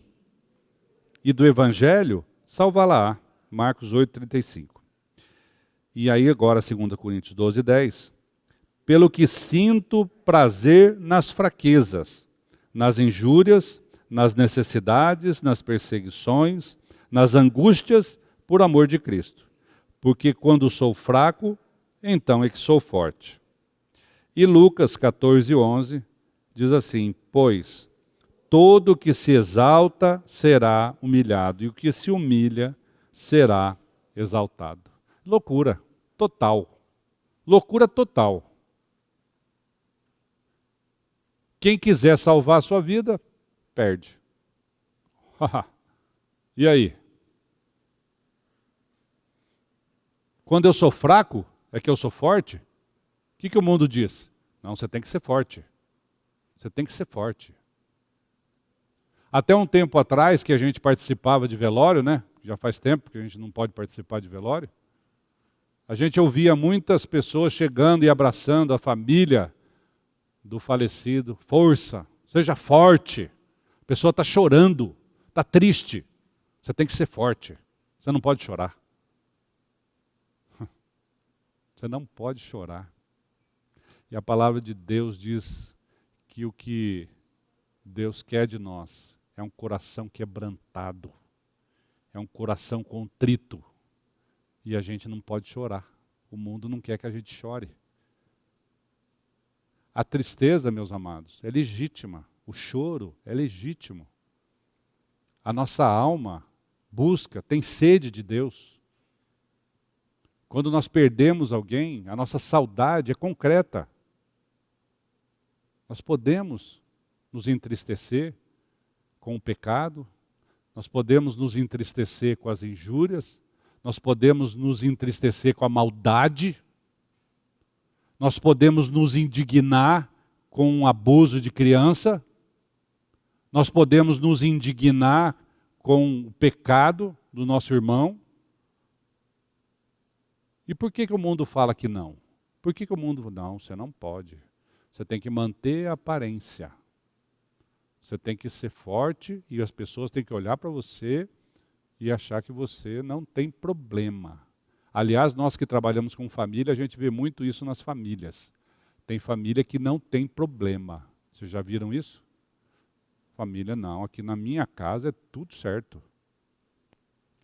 e do Evangelho, salvá-la-á. Marcos 8:35. E aí agora, 2 Coríntios 12:10, pelo que sinto prazer nas fraquezas, nas injúrias, nas necessidades, nas perseguições, nas angústias, por amor de Cristo. Porque quando sou fraco, então é que sou forte. E Lucas 14:11 diz assim: pois todo o que se exalta será humilhado, e o que se humilha será exaltado. Loucura total. Loucura total. Quem quiser salvar a sua vida, perde. E aí? Quando eu sou fraco, é que eu sou forte? O que o mundo diz? Não, você tem que ser forte. Você tem que ser forte. Até um tempo atrás que a gente participava de velório, né? Já faz tempo que a gente não pode participar de velório. A gente ouvia muitas pessoas chegando e abraçando a família do falecido. Força, seja forte. A pessoa está chorando, está triste. Você tem que ser forte. Você não pode chorar. Você não pode chorar. E a palavra de Deus diz que o que Deus quer de nós é um coração quebrantado. É um coração contrito. E a gente não pode chorar. O mundo não quer que a gente chore. A tristeza, meus amados, é legítima. O choro é legítimo. A nossa alma busca, tem sede de Deus. Quando nós perdemos alguém, a nossa saudade é concreta. Nós podemos nos entristecer com o pecado, nós podemos nos entristecer com as injúrias, nós podemos nos entristecer com a maldade, nós podemos nos indignar com o abuso de criança, nós podemos nos indignar com o pecado do nosso irmão. E por que o mundo fala que não? Por que o mundo... Não, você não pode. Você tem que manter a aparência. Você tem que ser forte e as pessoas têm que olhar para você e achar que você não tem problema. Aliás, nós que trabalhamos com família, a gente vê muito isso nas famílias. Tem família que não tem problema. Vocês já viram isso? Família não, aqui na minha casa é tudo certo.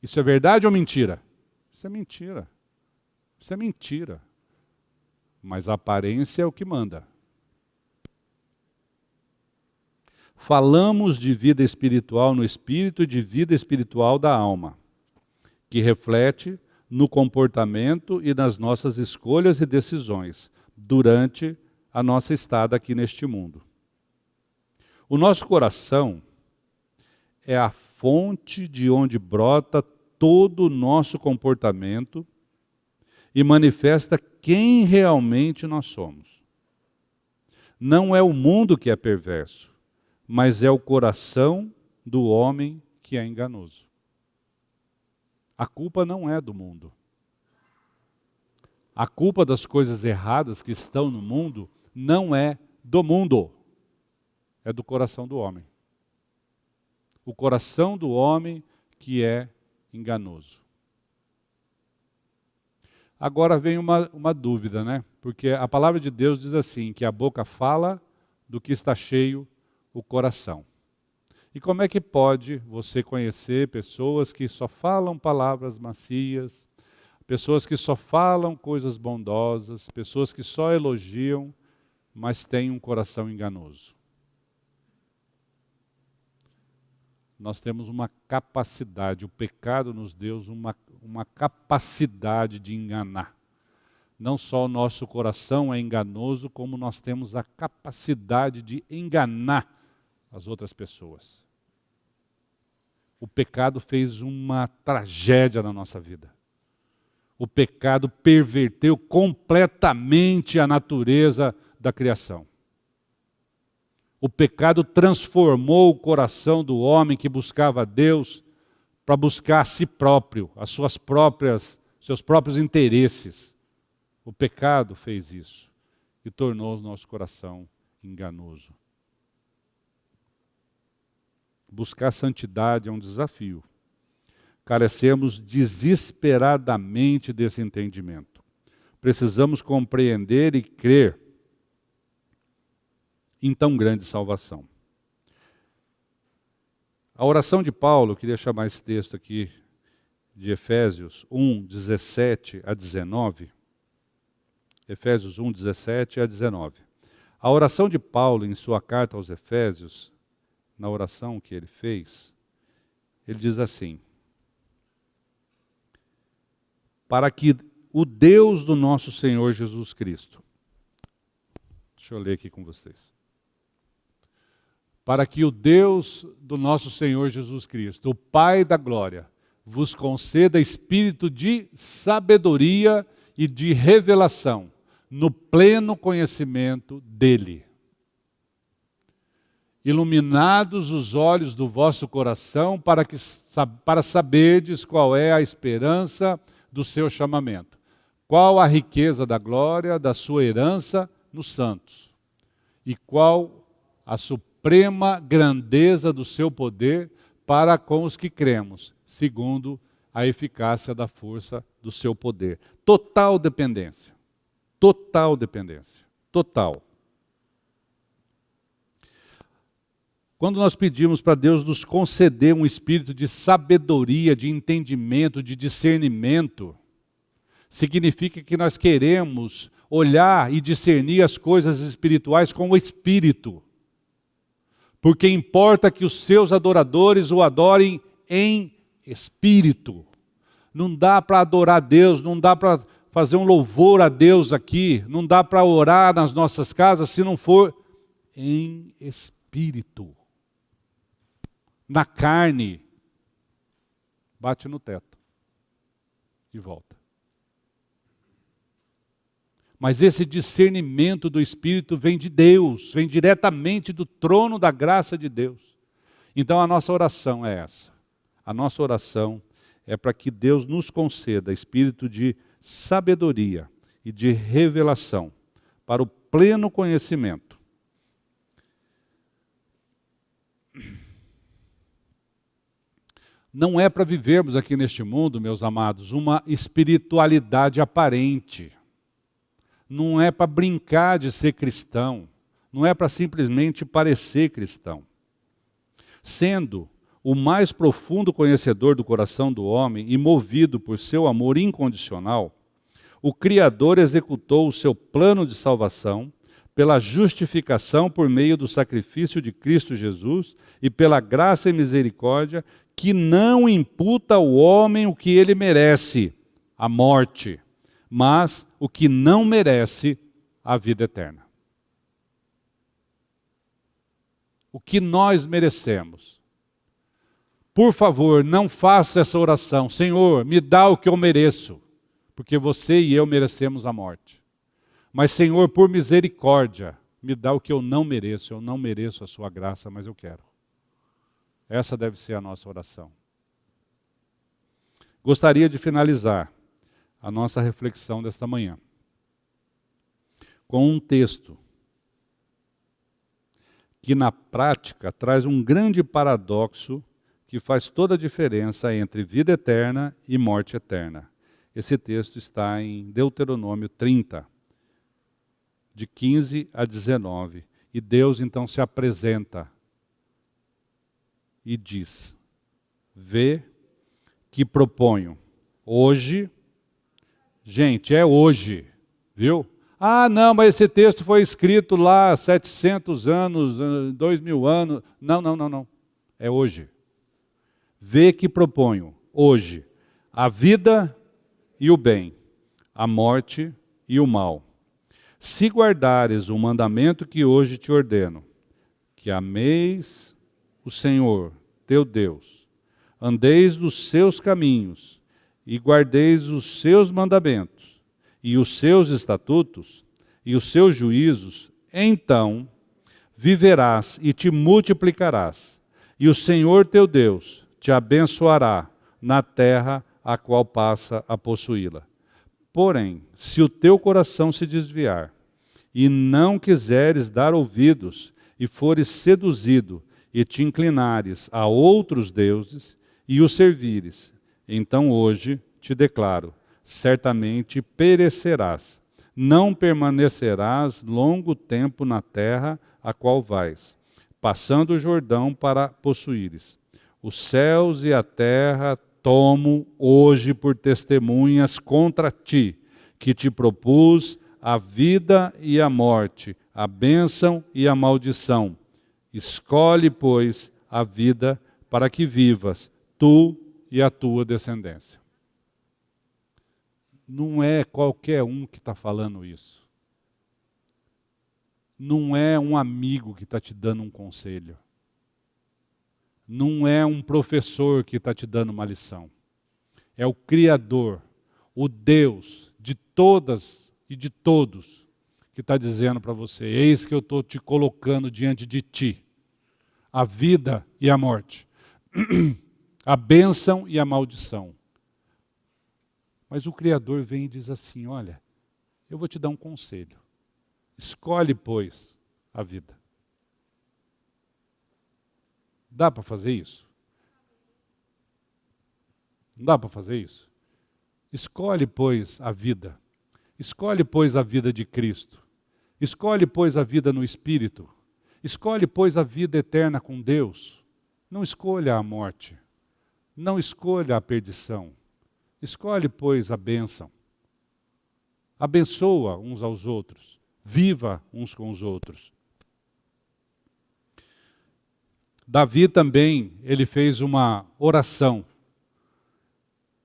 Isso é verdade ou mentira? Isso é mentira. Isso é mentira. Mas a aparência é o que manda. Falamos de vida espiritual no espírito e de vida espiritual da alma, que reflete no comportamento e nas nossas escolhas e decisões durante a nossa estada aqui neste mundo. O nosso coração é a fonte de onde brota todo o nosso comportamento e manifesta quem realmente nós somos. Não é o mundo que é perverso, mas é o coração do homem que é enganoso. A culpa não é do mundo. A culpa das coisas erradas que estão no mundo não é do mundo, é do coração do homem. o coração do homem que é enganoso. Agora vem uma dúvida, né? Porque a palavra de Deus diz assim, que a boca fala do que está cheio o coração. E como é que pode você conhecer pessoas que só falam palavras macias, pessoas que só falam coisas bondosas, pessoas que só elogiam, mas têm um coração enganoso? Nós temos uma capacidade, o pecado nos deu uma capacidade de enganar. Não só o nosso coração é enganoso, como nós temos a capacidade de enganar as outras pessoas. O pecado fez uma tragédia na nossa vida. O pecado perverteu completamente a natureza da criação. O pecado transformou o coração do homem que buscava Deus para buscar a si próprio, seus próprios interesses. O pecado fez isso e tornou o nosso coração enganoso. Buscar santidade é um desafio. Carecemos desesperadamente desse entendimento. Precisamos compreender e crer em tão grande salvação. A oração de Paulo, eu queria chamar esse texto aqui de Efésios 1, 17 a 19. Efésios 1, 17 a 19. A oração de Paulo em sua carta aos Efésios, na oração que ele fez, ele diz assim: para que o Deus do nosso Senhor Jesus Cristo, deixa eu ler aqui com vocês. Para que o Deus do nosso Senhor Jesus Cristo, o Pai da glória, vos conceda espírito de sabedoria e de revelação, no pleno conhecimento dele. Iluminados os olhos do vosso coração, para saberdes qual é a esperança do seu chamamento, qual a riqueza da glória da sua herança nos santos, e qual a suprema grandeza do seu poder para com os que cremos, segundo a eficácia da força do seu poder. Total dependência. Total dependência. Total. Quando nós pedimos para Deus nos conceder um espírito de sabedoria, de entendimento, de discernimento, significa que nós queremos olhar e discernir as coisas espirituais com o Espírito. Porque importa que os seus adoradores o adorem em espírito. Não dá para adorar Deus, não dá para fazer um louvor a Deus aqui, não dá para orar nas nossas casas se não for em espírito. Na carne, bate no teto e volta. Mas esse discernimento do Espírito vem de Deus, vem diretamente do trono da graça de Deus. Então a nossa oração é essa. A nossa oração é para que Deus nos conceda espírito de sabedoria e de revelação para o pleno conhecimento. Não é para vivermos aqui neste mundo, meus amados, uma espiritualidade aparente. Não é para brincar de ser cristão. Não é para simplesmente parecer cristão. Sendo o mais profundo conhecedor do coração do homem e movido por seu amor incondicional, o Criador executou o seu plano de salvação pela justificação por meio do sacrifício de Cristo Jesus e pela graça e misericórdia que não imputa ao homem o que ele merece, a morte, mas o que não merece, a vida eterna. O que nós merecemos. Por favor, não faça essa oração. Senhor, me dá o que eu mereço, porque você e eu merecemos a morte. Mas, Senhor, por misericórdia, me dá o que eu não mereço. Eu não mereço a sua graça, mas eu quero. Essa deve ser a nossa oração. Gostaria de finalizar a nossa reflexão desta manhã com um texto que na prática traz um grande paradoxo que faz toda a diferença entre vida eterna e morte eterna. Esse texto está em Deuteronômio 30, de 15 a 19. E Deus então se apresenta e diz: vê que proponho hoje, gente, é hoje, viu? Ah, não, mas esse texto foi escrito lá há 700 anos, 2000 anos. Não. É hoje. Vê que proponho hoje a vida e o bem, a morte e o mal. Se guardares o mandamento que hoje te ordeno, que ameis o Senhor, teu Deus, andeis nos seus caminhos e guardeis os seus mandamentos e os seus estatutos e os seus juízos, então viverás e te multiplicarás, e o Senhor teu Deus te abençoará na terra a qual passa a possuí-la. Porém, se o teu coração se desviar e não quiseres dar ouvidos e fores seduzido e te inclinares a outros deuses e os servires, então hoje te declaro, certamente perecerás, não permanecerás longo tempo na terra a qual vais, passando o Jordão para possuíres. Os céus e a terra tomo hoje por testemunhas contra ti, que te propus a vida e a morte, a bênção e a maldição. Escolhe, pois, a vida para que vivas, tu e a tua descendência. Não é qualquer um que está falando isso. Não é um amigo que está te dando um conselho. Não é um professor que está te dando uma lição. É o Criador, o Deus de todas e de todos, que está dizendo para você: eis que eu estou te colocando diante de ti a vida e a morte, a bênção e a maldição. Mas o Criador vem e diz assim: olha, eu vou te dar um conselho. Escolhe, pois, a vida. Dá para fazer isso? Não dá para fazer isso? Escolhe, pois, a vida. Escolhe, pois, a vida de Cristo. Escolhe, pois, a vida no Espírito. Escolhe, pois, a vida eterna com Deus. Não escolha a morte. Não escolha a perdição. Escolhe, pois, a bênção. Abençoa uns aos outros. Viva uns com os outros. Davi também, ele fez uma oração.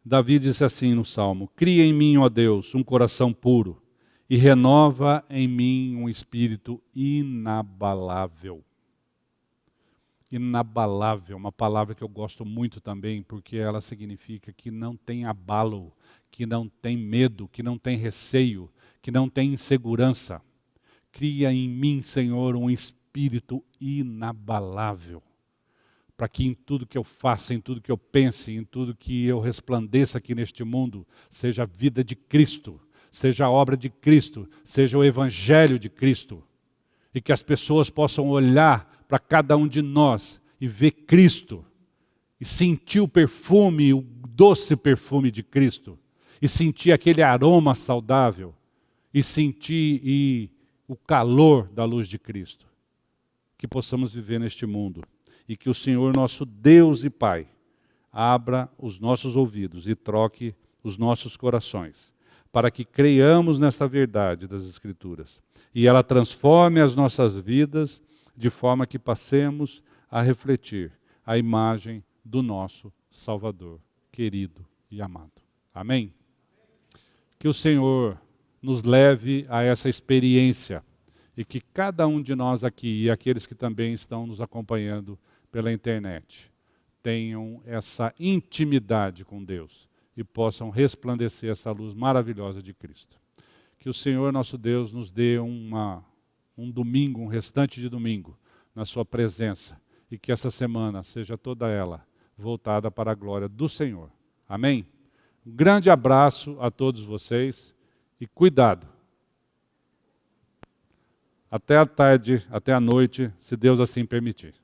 Davi disse assim no Salmo: cria em mim, ó Deus, um coração puro e renova em mim um espírito inabalável. Inabalável, uma palavra que eu gosto muito também, porque ela significa que não tem abalo, que não tem medo, que não tem receio, que não tem insegurança. Cria em mim, Senhor, um espírito inabalável, para que em tudo que eu faça, em tudo que eu pense, em tudo que eu resplandeça aqui neste mundo, seja a vida de Cristo, seja a obra de Cristo, seja o Evangelho de Cristo. E que as pessoas possam olhar para cada um de nós e ver Cristo, e sentir o perfume, o doce perfume de Cristo, e sentir aquele aroma saudável, e sentir o calor da luz de Cristo. Que possamos viver neste mundo. E que o Senhor, nosso Deus e Pai, abra os nossos ouvidos e troque os nossos corações, para que creiamos nesta verdade das Escrituras. E ela transforme as nossas vidas, de forma que passemos a refletir a imagem do nosso Salvador, querido e amado. Amém? Que o Senhor nos leve a essa experiência, e que cada um de nós aqui, e aqueles que também estão nos acompanhando pela internet, tenham essa intimidade com Deus e possam resplandecer essa luz maravilhosa de Cristo. Que o Senhor nosso Deus nos dê um domingo, um restante de domingo, na sua presença, e que essa semana seja toda ela voltada para a glória do Senhor. Amém? Um grande abraço a todos vocês e cuidado. Até a tarde, até a noite, se Deus assim permitir.